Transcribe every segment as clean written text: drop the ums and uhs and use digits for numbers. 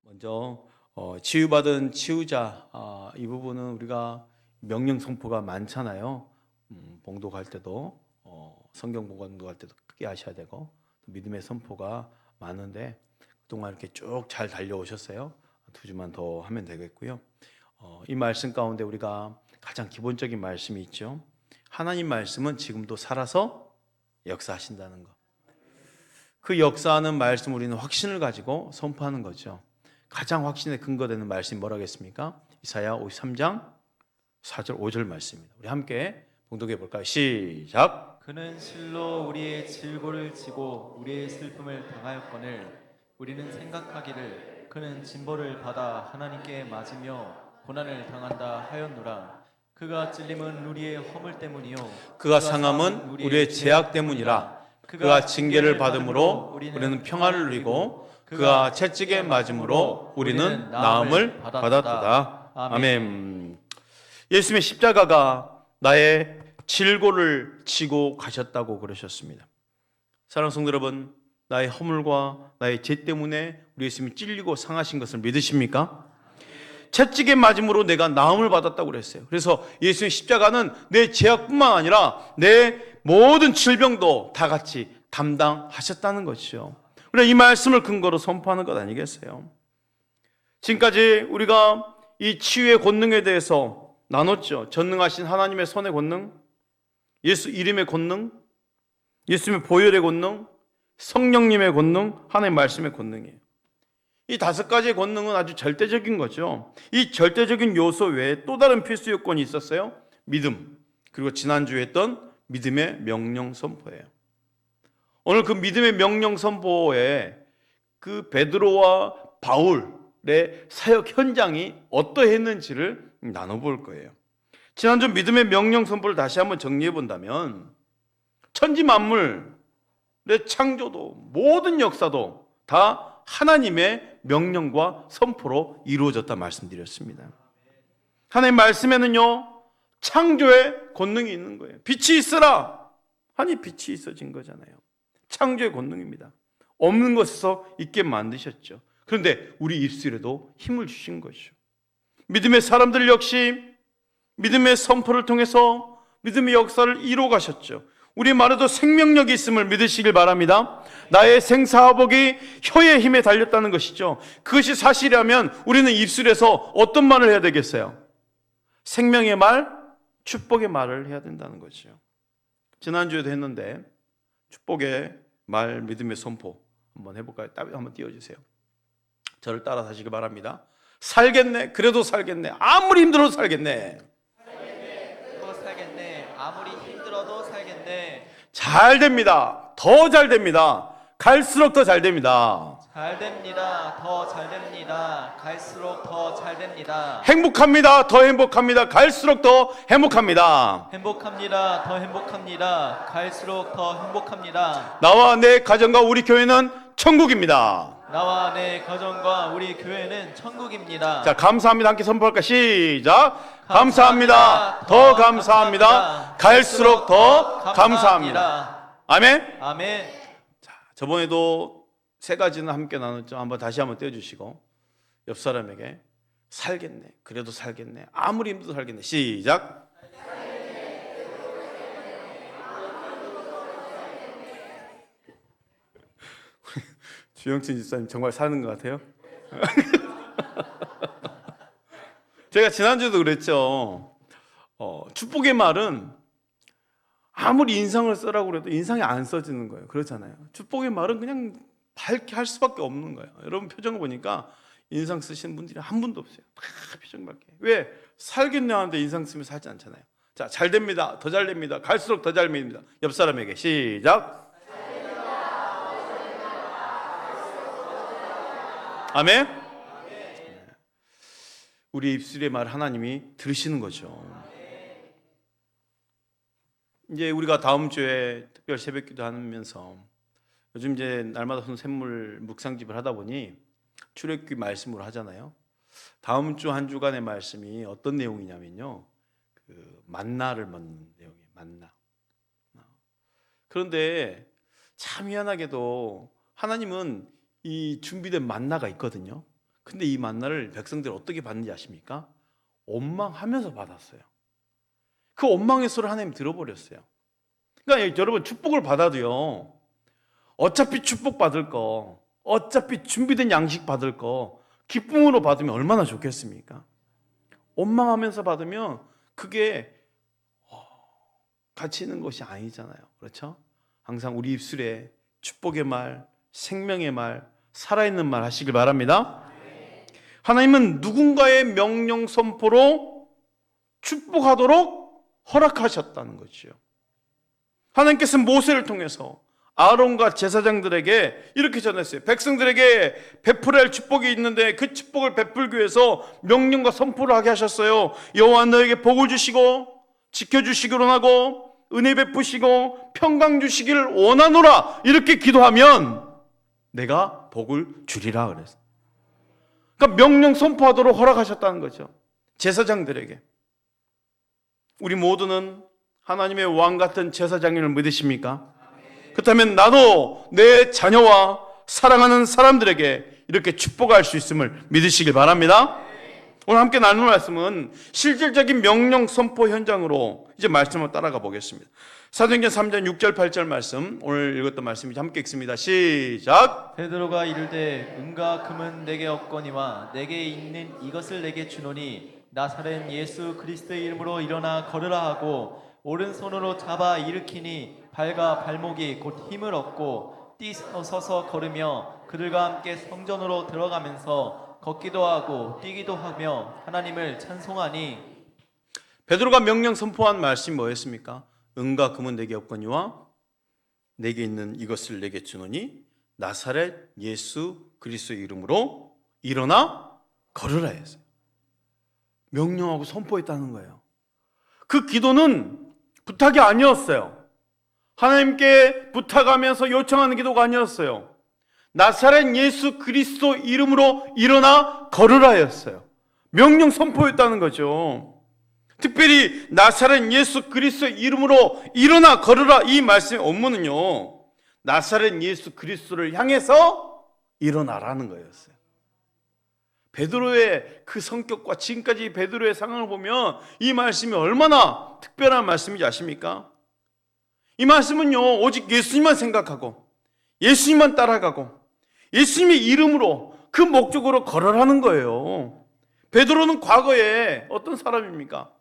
먼저 치유받은 치유자, 이 부분은 우리가 명령 선포가 많잖아요. 봉독할 때도 성경 봉독할 때도 크게 하셔야 되고, 믿음의 선포가 많은데 그동안 이렇게 쭉 잘 달려오셨어요. 2주만 더 하면 되겠고요. 이 말씀 가운데 우리가 가장 기본적인 말씀이 있죠. 하나님 말씀은 지금도 살아서 역사하신다는 것. 그 역사하는 말씀, 우리는 확신을 가지고 선포하는 거죠. 가장 확신에 근거되는 말씀이 뭐라겠습니까? 이사야 53장 4절 5절 말씀입니다. 우리 함께 봉독해 볼까요? 시작. 그는 실로 우리의 질고를 지고 우리의 슬픔을 당하였거늘 우리는 생각하기를 그는 징벌을 받아 하나님께 맞으며 고난을 당한다 하였노라. 그가 찔림은 우리의 허물 때문이요 그가 상함은 우리의 죄악 때문이라. 그가 징계를 받음으로 우리는 평안을 누리고 그가 채찍에 맞음으로 우리는 나음을 받았도다. 아멘. 예수님의 십자가가 나의 질고를 지고 가셨다고 그러셨습니다. 사랑하는 성도 여러분, 나의 허물과 나의 죄 때문에 우리 예수님이 찔리고 상하신 것을 믿으십니까? 채찍에 맞음으로 내가 나음을 받았다고 그랬어요. 그래서 예수님의 십자가는 내 죄악뿐만 아니라 내 모든 질병도 다 같이 담당하셨다는 것이죠. 우리가 이 말씀을 근거로 선포하는 것 아니겠어요? 지금까지 우리가 이 치유의 권능에 대해서 나눴죠. 전능하신 하나님의 손의 권능, 예수 이름의 권능, 예수님의 보혈의 권능, 성령님의 권능, 하나님의 말씀의 권능이에요. 이 5가지의 권능은 아주 절대적인 거죠. 이 절대적인 요소 외에 또 다른 필수 요건이 있었어요. 믿음, 그리고 지난주에 했던 믿음의 명령 선포예요. 오늘 그 믿음의 명령 선포에 그 베드로와 바울의 사역 현장이 어떠했는지를 나눠볼 거예요. 지난주 믿음의 명령 선포를 다시 한번 정리해 본다면 천지 만물의 창조도 모든 역사도 다 하나님의 명령과 선포로 이루어졌다 말씀드렸습니다. 하나님 말씀에는요 창조의 권능이 있는 거예요. 빛이 있으라 하니 빛이 있어진 거잖아요. 창조의 권능입니다. 없는 것에서 있게 만드셨죠. 그런데 우리 입술에도 힘을 주신 것이죠. 믿음의 사람들 역시 믿음의 선포를 통해서 믿음의 역사를 이루어 가셨죠. 우리 말에도 생명력이 있음을 믿으시길 바랍니다. 나의 생사화복이 혀의 힘에 달렸다는 것이죠. 그것이 사실이라면 우리는 입술에서 어떤 말을 해야 되겠어요? 생명의 말, 축복의 말을 해야 된다는 거죠. 지난주에도 했는데 축복의 말, 믿음의 선포 한번 해볼까요? 한번 띄워주세요. 저를 따라 하시기 바랍니다. 살겠네, 그래도 살겠네, 아무리 힘들어도 살겠네. 아무리 힘들어도 살겠네. 잘 됩니다. 더 잘 됩니다. 갈수록 더 잘 됩니다. 잘 됩니다. 더 잘 됩니다. 갈수록 더 잘 됩니다. 행복합니다. 더 행복합니다. 갈수록 더 행복합니다. 행복합니다. 더 행복합니다. 갈수록 더 행복합니다. 나와 내 가정과 우리 교회는 천국입니다. 나와 내 가정과 우리 교회는 천국입니다. 자, 감사합니다. 함께 선포할까? 시작. 감사합니다. 더 감사합니다. 갈수록 더 감사합니다. 아멘. 아멘. 자, 저번에도 3가지는 함께 나눴죠. 다시 한번 떼어주시고 옆 사람에게 살겠네, 그래도 살겠네, 아무리 힘들어도 살겠네. 시작. 주영진 집사님 정말 사는 것 같아요. 제가 지난주에도 그랬죠. 축복의 말은 아무리 인상을 쓰라고 그래도 인상이 안 써지는 거예요. 그렇잖아요. 축복의 말은 그냥 밝게 할 수밖에 없는 거예요. 여러분 표정을 보니까 인상 쓰시는 분들이 한 분도 없어요. 다 표정 밝게. 왜? 살겠네 하는데 인상 쓰면 살지 않잖아요. 자, 잘 됩니다. 더 잘 됩니다. 갈수록 더 잘 됩니다. 옆 사람에게 시작. 아멘. 우리 입술의 말 하나님이 들으시는 거죠. 이제 우리가 다음 주에 특별 새벽기도 하면서 요즘 이제 날마다 샘물 묵상집을 하다 보니 출애굽기 말씀으로 하잖아요. 다음 주 한 주간의 말씀이 어떤 내용이냐면요, 그 만나를 먹는 내용이에요. 만나. 그런데 참 희한하게도 하나님은 이 준비된 만나가 있거든요. 근데 이 만나를 백성들이 어떻게 받는지 아십니까? 원망하면서 받았어요. 그 원망의 소리를 하나님 들어버렸어요. 그러니까 여러분, 축복을 받아도요, 어차피 축복 받을 거, 어차피 준비된 양식 받을 거 기쁨으로 받으면 얼마나 좋겠습니까? 원망하면서 받으면 그게 가치 있는 것이 아니잖아요. 그렇죠? 항상 우리 입술에 축복의 말, 생명의 말, 살아있는 말 하시길 바랍니다. 하나님은 누군가의 명령 선포로 축복하도록 허락하셨다는 거죠. 하나님께서 모세를 통해서 아론과 제사장들에게 이렇게 전했어요. 백성들에게 베풀어야 할 축복이 있는데 그 축복을 베풀기 위해서 명령과 선포를 하게 하셨어요. 여호와 너에게 복을 주시고 지켜주시기를 원하고 은혜 베푸시고 평강 주시기를 원하노라, 이렇게 기도하면 내가 복을 주리라 그랬어요. 그러니까 명령 선포하도록 허락하셨다는 거죠. 제사장들에게. 우리 모두는 하나님의 왕 같은 제사장님을 믿으십니까? 그렇다면 나도 내 자녀와 사랑하는 사람들에게 이렇게 축복할 수 있음을 믿으시길 바랍니다. 오늘 함께 나눌 말씀은 실질적인 명령 선포 현장으로 이제 말씀을 따라가 보겠습니다. 사도행전 3장 6절 8절 말씀, 오늘 읽었던 말씀이죠. 함께 읽습니다. 시작. 베드로가 이르되 은과 금은 내게 없거니와 내게 있는 이것을 내게 주노니 나사렛 예수 그리스도의 이름으로 일어나 걸으라 하고 오른손으로 잡아 일으키니 발과 발목이 곧 힘을 얻고 뛰어서서 걸으며 그들과 함께 성전으로 들어가면서 걷기도 하고 뛰기도 하며 하나님을 찬송하니. 베드로가 명령 선포한 말씀이 뭐였습니까? 은과 금은 내게 없거니와 내게 있는 이것을 내게 주노니 나사렛 예수 그리스도의 이름으로 일어나 걸으라 했어요. 명령하고 선포했다는 거예요. 그 기도는 부탁이 아니었어요. 하나님께 부탁하면서 요청하는 기도가 아니었어요. 나사렛 예수 그리스도 이름으로 일어나 걸으라였어요. 명령 선포였다는 거죠. 특별히 나사렛 예수 그리스도 이름으로 일어나 걸으라, 이 말씀의 원문은요, 나사렛 예수 그리스도를 향해서 일어나라는 거였어요. 베드로의 그 성격과 지금까지 베드로의 상황을 보면 이 말씀이 얼마나 특별한 말씀인지 아십니까? 이 말씀은요, 오직 예수님만 생각하고 예수님만 따라가고 예수님의 이름으로 그 목적으로 걸어라는 거예요. 베드로는 과거에 어떤 사람입니까?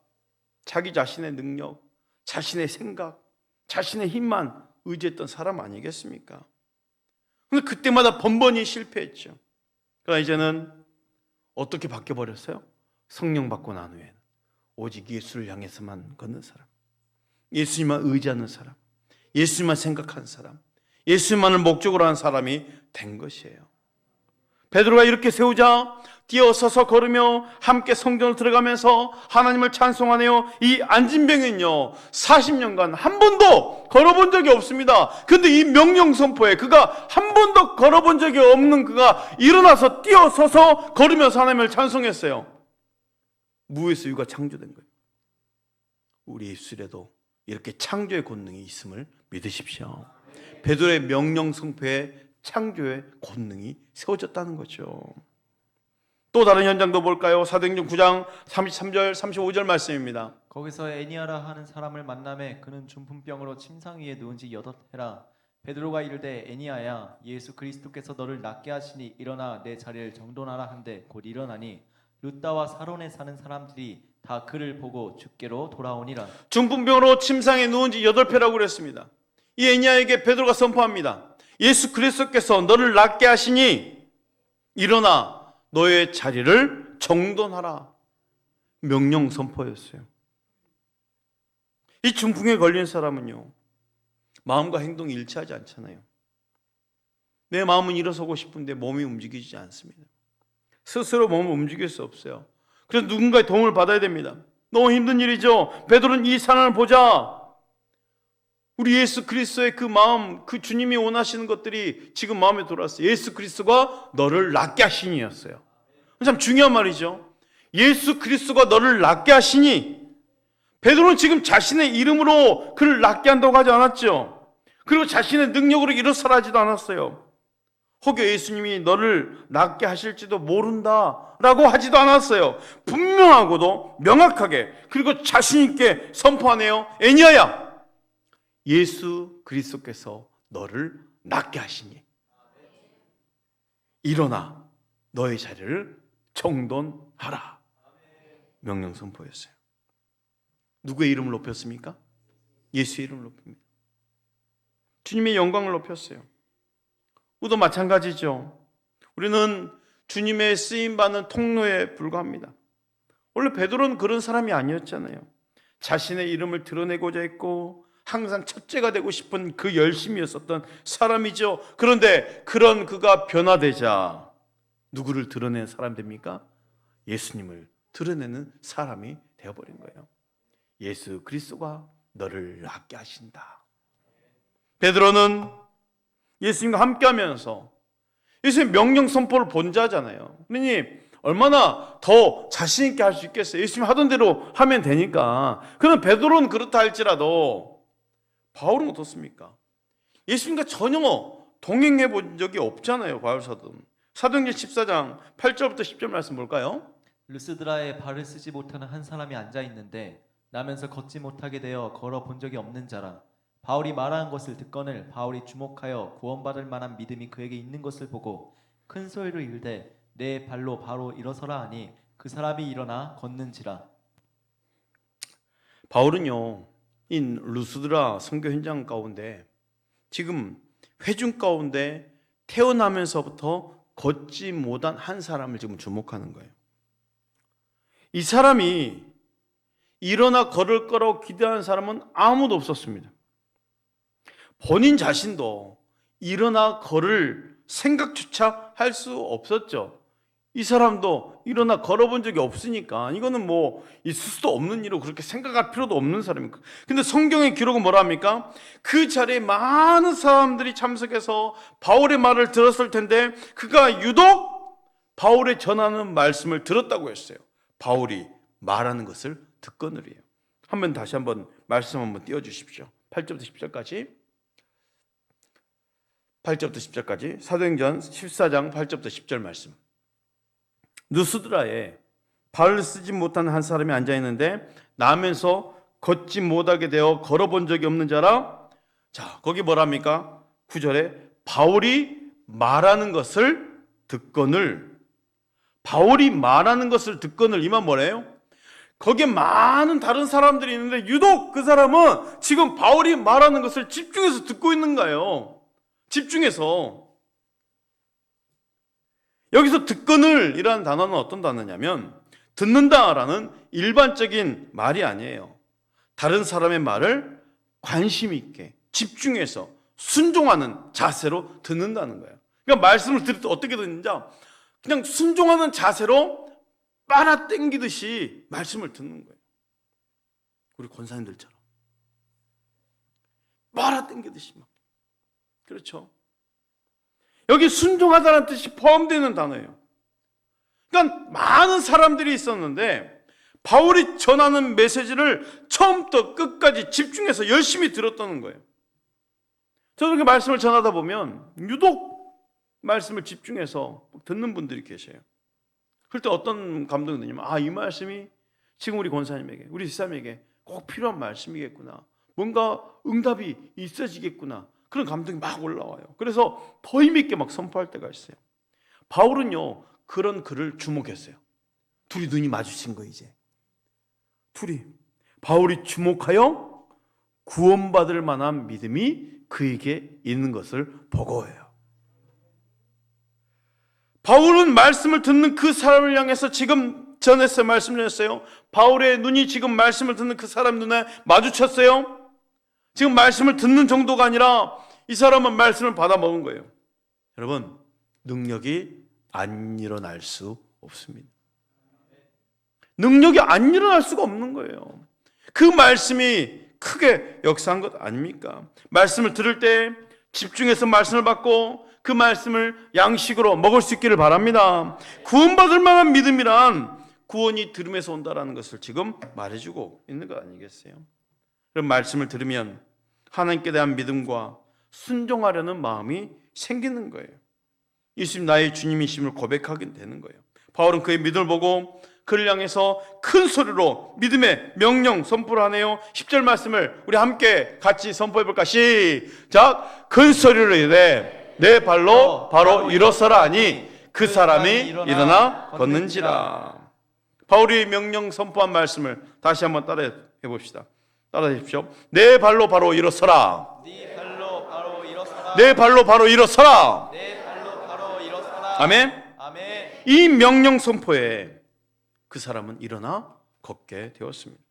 자기 자신의 능력, 자신의 생각, 자신의 힘만 의지했던 사람 아니겠습니까? 근데 그때마다 번번이 실패했죠. 그러나 이제는 어떻게 바뀌어버렸어요? 성령 받고 난 후에는 오직 예수를 향해서만 걷는 사람, 예수님만 의지하는 사람, 예수님만 생각하는 사람, 예수님만을 목적으로 하는 사람이 된 것이에요. 베드로가 이렇게 세우자 뛰어서서 걸으며 함께 성전을 들어가면서 하나님을 찬송하네요. 이 안진병은요 40년간 한 번도 걸어본 적이 없습니다. 근데 이 명령 선포에 그가 한 번도 걸어본 적이 없는 그가 일어나서 뛰어서서 걸으면서 하나님을 찬송했어요. 무에서 유가 창조된 거예요. 우리 입술에도 이렇게 창조의 권능이 있음을 믿으십시오. 베드로의 명령 선포에 창조의 권능이 세워졌다는 거죠. 또 다른 현장도 볼까요? 사도행전 9장 33절 35절 말씀입니다. 거기서 애니아라 하는 사람을 만나매 그는 중풍병으로 침상 위에 누운 지 8해라. 베드로가 이르되 애니아야 예수 그리스도께서 너를 낫게 하시니 일어나 내 자리를 정돈하라 한데 곧 일어나니 룻다와 사론에 사는 사람들이 다 그를 보고 주께로 돌아오니라. 중풍병으로 침상에 누운 지 8회라고 그랬습니다. 이 애니아에게 베드로가 선포합니다. 예수 그리스도께서 너를 낫게 하시니 일어나 너의 자리를 정돈하라. 명령 선포였어요. 이 중풍에 걸린 사람은요, 마음과 행동이 일치하지 않잖아요. 내 마음은 일어서고 싶은데 몸이 움직이지 않습니다. 스스로 몸을 움직일 수 없어요. 그래서 누군가의 도움을 받아야 됩니다. 너무 힘든 일이죠. 베드로는 이 상황을 보자 우리 예수 그리스도의 그 마음, 그 주님이 원하시는 것들이 지금 마음에 들어왔어요. 예수 그리스도가 너를 낫게 하시니였어요. 참 중요한 말이죠. 예수 그리스도가 너를 낫게 하시니. 베드로는 지금 자신의 이름으로 그를 낫게 한다고 하지 않았죠. 그리고 자신의 능력으로 일어서라지도 않았어요. 혹여 예수님이 너를 낫게 하실지도 모른다 라고 하지도 않았어요. 분명하고도 명확하게, 그리고 자신 있게 선포하네요. 애니아야, 예수 그리스도께서 너를 낫게 하시니 일어나 너의 자리를 정돈하라. 명령 선포였어요. 누구의 이름을 높였습니까? 예수의 이름을 높입니다. 주님의 영광을 높였어요. 우리도 마찬가지죠. 우리는 주님의 쓰임받는 통로에 불과합니다. 원래 베드로는 그런 사람이 아니었잖아요. 자신의 이름을 드러내고자 했고 항상 첫째가 되고 싶은 그 열심이었었던 사람이죠. 그런데 그런 그가 변화되자 누구를 드러낸 사람 됩니까? 예수님을 드러내는 사람이 되어버린 거예요. 예수 그리스도가 너를 낫게 하신다. 베드로는 예수님과 함께하면서 예수님 명령 선포를 본 자잖아요. 그러니 얼마나 더 자신 있게 할 수 있겠어요. 예수님 하던 대로 하면 되니까. 그럼 베드로는 그렇다 할지라도 바울은 어떻습니까? 예수님과 전혀 동행해 본 적이 없잖아요. 바울 사도는. 사도행전 14장 8절부터 10절 말씀 볼까요? 루스드라에 발을 쓰지 못하는 한 사람이 앉아 있는데 나면서 걷지 못하게 되어 걸어 본 적이 없는 자라. 바울이 말하는 것을 듣거늘 바울이 주목하여 구원받을 만한 믿음이 그에게 있는 것을 보고 큰 소리로 이르되 내 발로 바로 일어서라 하니 그 사람이 일어나 걷는지라. 바울은요, 이 루스드라 선교 현장 가운데 지금 회중 가운데 태어나면서부터 걷지 못한 한 사람을 지금 주목하는 거예요. 이 사람이 일어나 걸을 거라고 기대하는 사람은 아무도 없었습니다. 본인 자신도 일어나 걸을 생각조차 할 수 없었죠. 이 사람도 일어나 걸어본 적이 없으니까 이거는 뭐 있을 수도 없는 일이고 그렇게 생각할 필요도 없는 사람입니다. 근데 성경의 기록은 뭐라 합니까? 그 자리에 많은 사람들이 참석해서 바울의 말을 들었을 텐데 그가 유독 바울의 전하는 말씀을 들었다고 했어요. 바울이 말하는 것을 듣거늘이에요. 다시 한번 말씀 한번 띄워주십시오. 8절부터 10절까지. 8절부터 10절까지 사도행전 14장 8절부터 10절 말씀. 누스드라에 발을 쓰지 못하는 한 사람이 앉아있는데 나면서 걷지 못하게 되어 걸어본 적이 없는 자라. 자, 거기 뭐랍니까? 9절에 바울이 말하는 것을 듣거늘. 바울이 말하는 것을 듣거늘. 이 말 뭐래요? 거기에 많은 다른 사람들이 있는데 유독 그 사람은 지금 바울이 말하는 것을 집중해서 듣고 있는 거예요. 집중해서. 여기서 듣거늘이라는 단어는 어떤 단어냐면 듣는다라는 일반적인 말이 아니에요. 다른 사람의 말을 관심 있게 집중해서 순종하는 자세로 듣는다는 거예요. 그러니까 말씀을 들을 때 어떻게 듣는지 그냥 순종하는 자세로 빨아당기듯이 말씀을 듣는 거예요. 우리 권사님들처럼 빨아당기듯이 막. 그렇죠? 여기 순종하다는 뜻이 포함되는 단어예요. 그러니까 많은 사람들이 있었는데 바울이 전하는 메시지를 처음부터 끝까지 집중해서 열심히 들었다는 거예요. 저도 이렇게 말씀을 전하다 보면 유독 말씀을 집중해서 듣는 분들이 계셔요. 그럴 때 어떤 감동이 드냐면 이 말씀이 지금 우리 권사님에게, 우리 집사님에게 꼭 필요한 말씀이겠구나. 뭔가 응답이 있어지겠구나. 그런 감동이 막 올라와요. 그래서 더 힘있게 막 선포할 때가 있어요. 바울은요, 그런 글을 주목했어요. 둘이 눈이 마주친 거 이제. 둘이. 바울이 주목하여 구원받을 만한 믿음이 그에게 있는 것을 보고해요. 바울은 말씀을 듣는 그 사람을 향해서 지금 전했어요. 말씀을 했어요. 바울의 눈이 지금 말씀을 듣는 그 사람 눈에 마주쳤어요. 지금 말씀을 듣는 정도가 아니라 이 사람은 말씀을 받아 먹은 거예요. 여러분, 능력이 안 일어날 수 없습니다. 능력이 안 일어날 수가 없는 거예요. 그 말씀이 크게 역사한 것 아닙니까? 말씀을 들을 때 집중해서 말씀을 받고 그 말씀을 양식으로 먹을 수 있기를 바랍니다. 구원받을 만한 믿음이란 구원이 들음에서 온다라는 것을 지금 말해주고 있는 것 아니겠어요? 그런 말씀을 들으면 하나님께 대한 믿음과 순종하려는 마음이 생기는 거예요. 예수님 나의 주님이심을 고백하게 되는 거예요. 바울은 그의 믿음을 보고 그를 향해서 큰 소리로 믿음의 명령 선포를 하네요. 10절 말씀을 우리 함께 같이 선포해 볼까? 시작. 큰 소리로 이르되 내 발로 바로 일어서라 하니 그 사람이 일어나 걷는지라. 바울이 명령 선포한 말씀을 다시 한번 따라해 봅시다. 따라해 주십시오. 내 발로 바로 일어서라. 네 발로 바로 일어서라. 내 발로 바로 일어서라. 내 발로 바로 일어서라. 아멘. 아멘. 이 명령 선포에 그 사람은 일어나 걷게 되었습니다.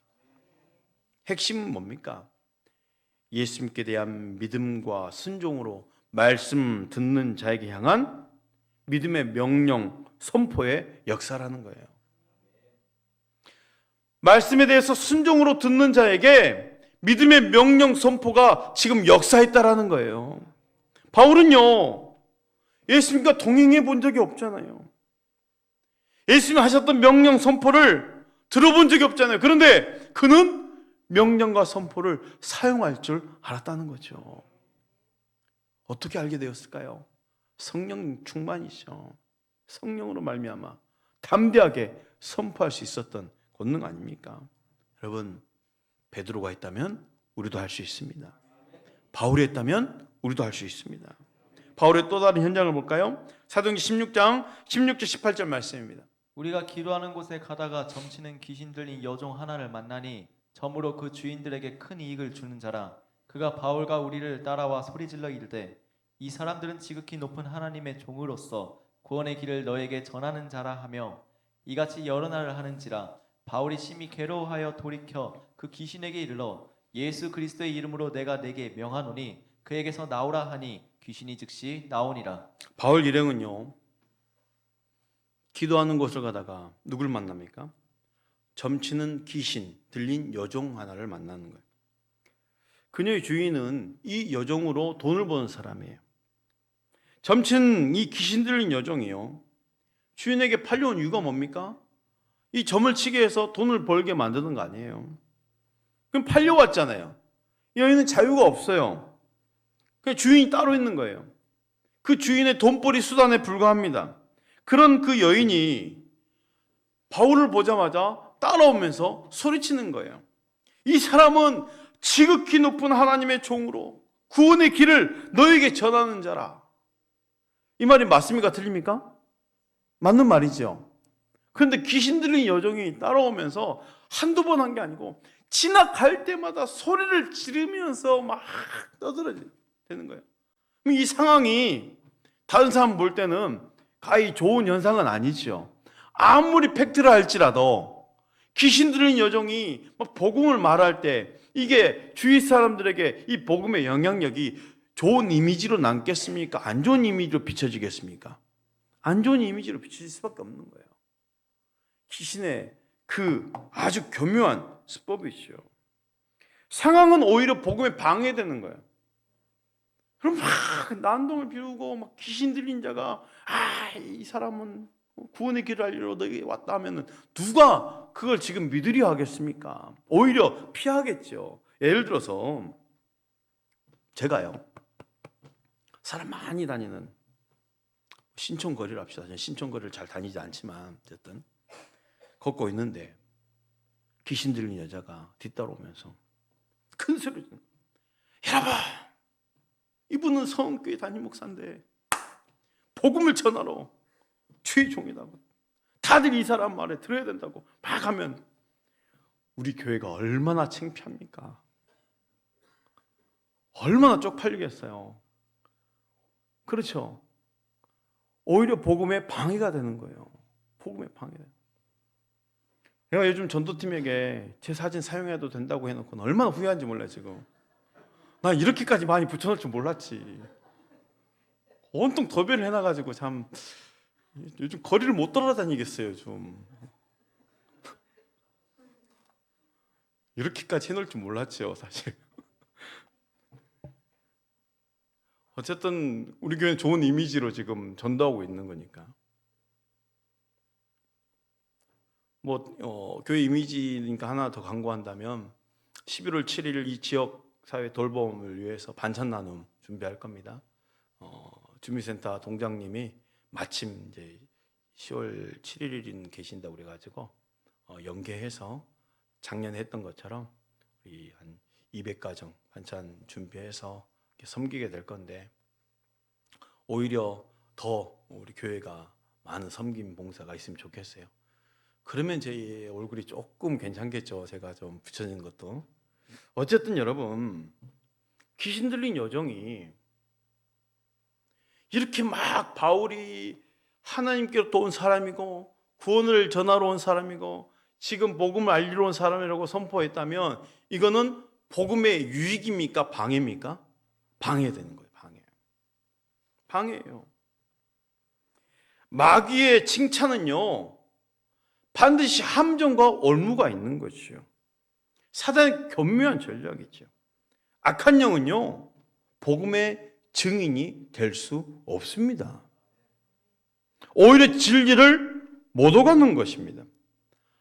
핵심은 뭡니까? 예수님께 대한 믿음과 순종으로 말씀 듣는 자에게 향한 믿음의 명령 선포의 역사라는 거예요. 말씀에 대해서 순종으로 듣는 자에게 믿음의 명령 선포가 지금 역사했다라는 거예요. 바울은요, 예수님과 동행해 본 적이 없잖아요. 예수님이 하셨던 명령 선포를 들어본 적이 없잖아요. 그런데 그는 명령과 선포를 사용할 줄 알았다는 거죠. 어떻게 알게 되었을까요? 성령 충만이죠. 성령으로 말미암아 담대하게 선포할 수 있었던 권능 아닙니까? 여러분, 베드로가 했다면 우리도 할 수 있습니다. 바울이 했다면 우리도 할 수 있습니다. 바울의 또 다른 현장을 볼까요? 사도행전 16장 16절 18절 말씀입니다. 우리가 기도하는 곳에 가다가 점치는 귀신 들린 여종 하나를 만나니 점으로 그 주인들에게 큰 이익을 주는 자라. 그가 바울과 우리를 따라와 소리질러 이르되 이 사람들은 지극히 높은 하나님의 종으로서 구원의 길을 너에게 전하는 자라 하며 이같이 여러 날을 하는지라. 바울이 심히 괴로워하여 돌이켜 그 귀신에게 이르러 예수 그리스도의 이름으로 내가 내게 명하노니 그에게서 나오라 하니 귀신이 즉시 나오니라. 바울 일행은요, 기도하는 곳을 가다가 누굴 만납니까? 점치는 귀신 들린 여종 하나를 만나는 거예요. 그녀의 주인은 이 여종으로 돈을 버는 사람이에요. 점치는 이 귀신 들린 여종이요, 주인에게 팔려온 이유가 뭡니까? 이 점을 치게 해서 돈을 벌게 만드는 거 아니에요. 그럼 팔려왔잖아요. 이 여인은 자유가 없어요. 그냥 주인이 따로 있는 거예요. 그 주인의 돈벌이 수단에 불과합니다. 그런 그 여인이 바울을 보자마자 따라오면서 소리치는 거예요. 이 사람은 지극히 높은 하나님의 종으로 구원의 길을 너에게 전하는 자라. 이 말이 맞습니까? 틀립니까? 맞는 말이죠. 그런데 귀신 들린 여종이 따라오면서 한두 번 한 게 아니고 지나갈 때마다 소리를 지르면서 막 떠들어지는 거예요. 이 상황이 다른 사람 볼 때는 가히 좋은 현상은 아니죠. 아무리 팩트라 할지라도 귀신 들린 여종이 막 복음을 말할 때 이게 주위 사람들에게 이 복음의 영향력이 좋은 이미지로 남겠습니까? 안 좋은 이미지로 비춰지겠습니까? 안 좋은 이미지로 비춰질 수밖에 없는 거예요. 귀신의 그 아주 교묘한 수법이죠. 상황은 오히려 복음에 방해되는 거예요. 그럼 막 난동을 피우고 막 귀신 들린 자가 이 사람은 구원의 길을 알리러 너에게 왔다 하면은 누가 그걸 지금 믿으려 하겠습니까? 오히려 피하겠죠. 예를 들어서 제가요, 사람 많이 다니는 신촌거리를 합시다. 저는 신촌거리를 잘 다니지 않지만 어쨌든 걷고 있는데 귀신 들린 여자가 뒤따라오면서 큰 소리로 여러분, 이분은 성교회 담임 목사인데 복음을 전하러 주의 종이라고 다들 이 사람 말에 들어야 된다고 막 하면 우리 교회가 얼마나 창피합니까? 얼마나 쪽팔리겠어요. 그렇죠. 오히려 복음에 방해가 되는 거예요. 복음에 방해가. 내가 요즘 전도팀에게 제 사진 사용해도 된다고 해놓고 얼마나 후회한지 몰라요. 지금 나 이렇게까지 많이 붙여놓을 줄 몰랐지. 온통 도배를 해놔가지고 참 요즘 거리를 못 돌아다니겠어요. 좀 이렇게까지 해놓을 줄 몰랐죠, 사실. 어쨌든 우리 교회는 좋은 이미지로 지금 전도하고 있는 거니까. 교회 이미지니까 하나 더 강구한다면 11월 7일 이 지역 사회 돌봄을 위해서 반찬 나눔 준비할 겁니다. 주민센터 동장님이 마침 이제 10월 7일인 계신다고 그래가지고 연계해서 작년에 했던 것처럼 우리 한 200가정 반찬 준비해서 섬기게 될 건데, 오히려 더 우리 교회가 많은 섬김 봉사가 있으면 좋겠어요. 그러면 제 얼굴이 조금 괜찮겠죠. 제가 좀 붙여진 것도. 어쨌든 여러분, 귀신 들린 여정이 이렇게 막 바울이 하나님께로부터 온 사람이고 구원을 전하러 온 사람이고 지금 복음을 알리러 온 사람이라고 선포했다면, 이거는 복음의 유익입니까? 방해입니까? 방해되는 거예요. 방해예요. 마귀의 칭찬은요, 반드시 함정과 올무가 있는 것이요. 사단의 교묘한 전략이죠. 악한 영은요, 복음의 증인이 될 수 없습니다. 오히려 진리를 못 오가는 것입니다.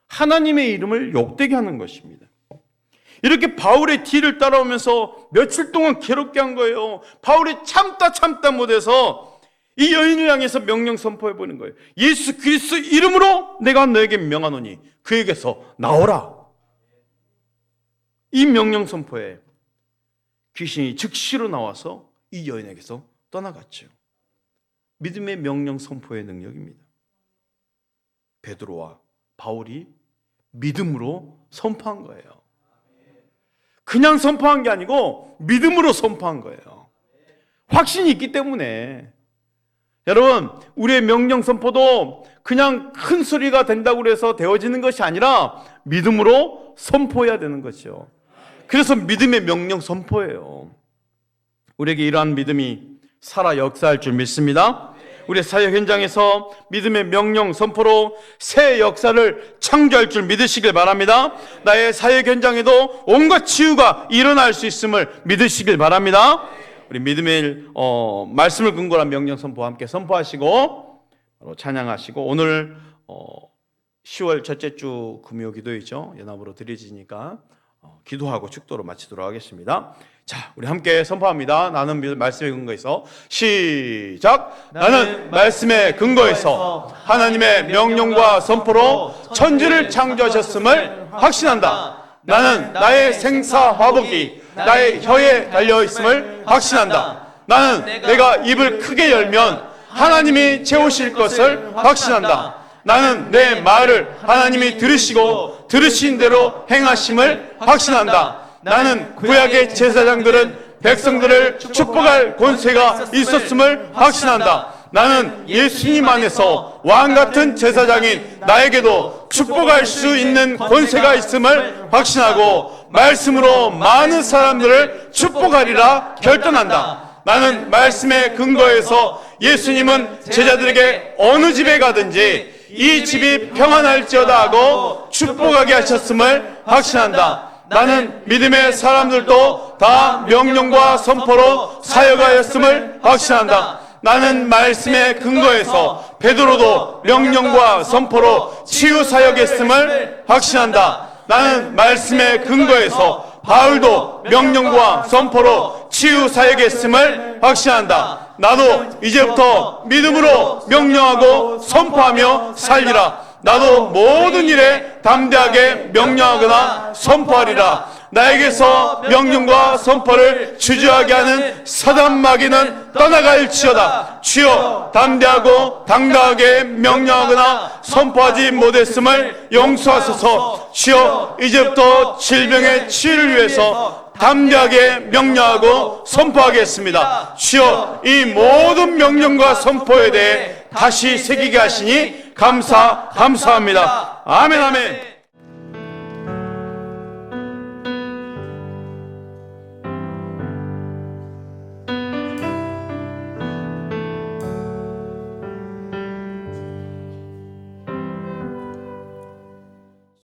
하나님의 이름을 욕되게 하는 것입니다. 이렇게 바울의 뒤를 따라오면서 며칠 동안 괴롭게 한 거예요. 바울이 참다 못해서 이 여인을 향해서 명령 선포해 보는 거예요. 예수 그리스도 이름으로 내가 너에게 명하노니 그에게서 나오라. 이 명령 선포에 귀신이 즉시로 나와서 이 여인에게서 떠나갔죠. 믿음의 명령 선포의 능력입니다. 베드로와 바울이 믿음으로 선포한 거예요. 그냥 선포한 게 아니고 믿음으로 선포한 거예요. 확신이 있기 때문에. 여러분, 우리의 명령 선포도 그냥 큰 소리가 된다고 해서 되어지는 것이 아니라 믿음으로 선포해야 되는 것이죠. 그래서 믿음의 명령 선포예요. 우리에게 이러한 믿음이 살아 역사할 줄 믿습니다. 우리 사역 현장에서 믿음의 명령 선포로 새 역사를 창조할 줄 믿으시길 바랍니다. 나의 사역 현장에도 온갖 치유가 일어날 수 있음을 믿으시길 바랍니다. 우리 믿음의 말씀을 근거로 한 명령 선포와 함께 선포하시고 찬양하시고, 오늘 10월 첫째 주 금요 기도이죠. 연합으로 드려지니까 기도하고 축도로 마치도록 하겠습니다. 자, 우리 함께 선포합니다. 나는 말씀의 근거에서. 시작. 나는 말씀의 근거에서 하나님의 명령과 선포로 천지를 창조하셨음을 확신한다. 나는 나의 생사 화복이 나의 혀에 달려있음을 확신한다. 나는 내가 입을 크게 열면 하나님이 채우실 것을 확신한다. 나는 내 말을 하나님이 들으시고 들으신 대로 행하심을 확신한다. 나는 구약의 제사장들은 백성들을 축복할 권세가 있었음을 확신한다. 나는 예수님 안에서 왕같은 제사장인 나에게도 축복할 수 있는 권세가 있음을 확신하고 말씀으로 많은 사람들을 축복하리라 결단한다. 나는 말씀의 근거에서 예수님은 제자들에게 어느 집에 가든지 이 집이 평안할지어다 하고 축복하게 하셨음을 확신한다. 나는 믿음의 사람들도 다 명령과 선포로 사역하였음을 확신한다. 나는 말씀의 근거에서 베드로도 명령과 선포로 치유 사역했음을 확신한다. 나는 말씀의 근거에서 바울도 명령과 선포로 치유 사역했음을 확신한다. 나도 이제부터 믿음으로 명령하고 선포하며 살리라. 나도 모든 일에 담대하게 명령하거나 선포하리라. 나에게서 명령과 선포를 주저하게 하는 사단 마귀는 떠나갈지어다. 주여, 담대하고 당당하게 명령하거나 선포하지 못했음을 용서하소서. 주여, 이제부터 질병의 치유를 위해서 담대하게 명령하고 선포하겠습니다. 주여, 이 모든 명령과 선포에 대해 다시 새기게 하시니 감사합니다. 아멘.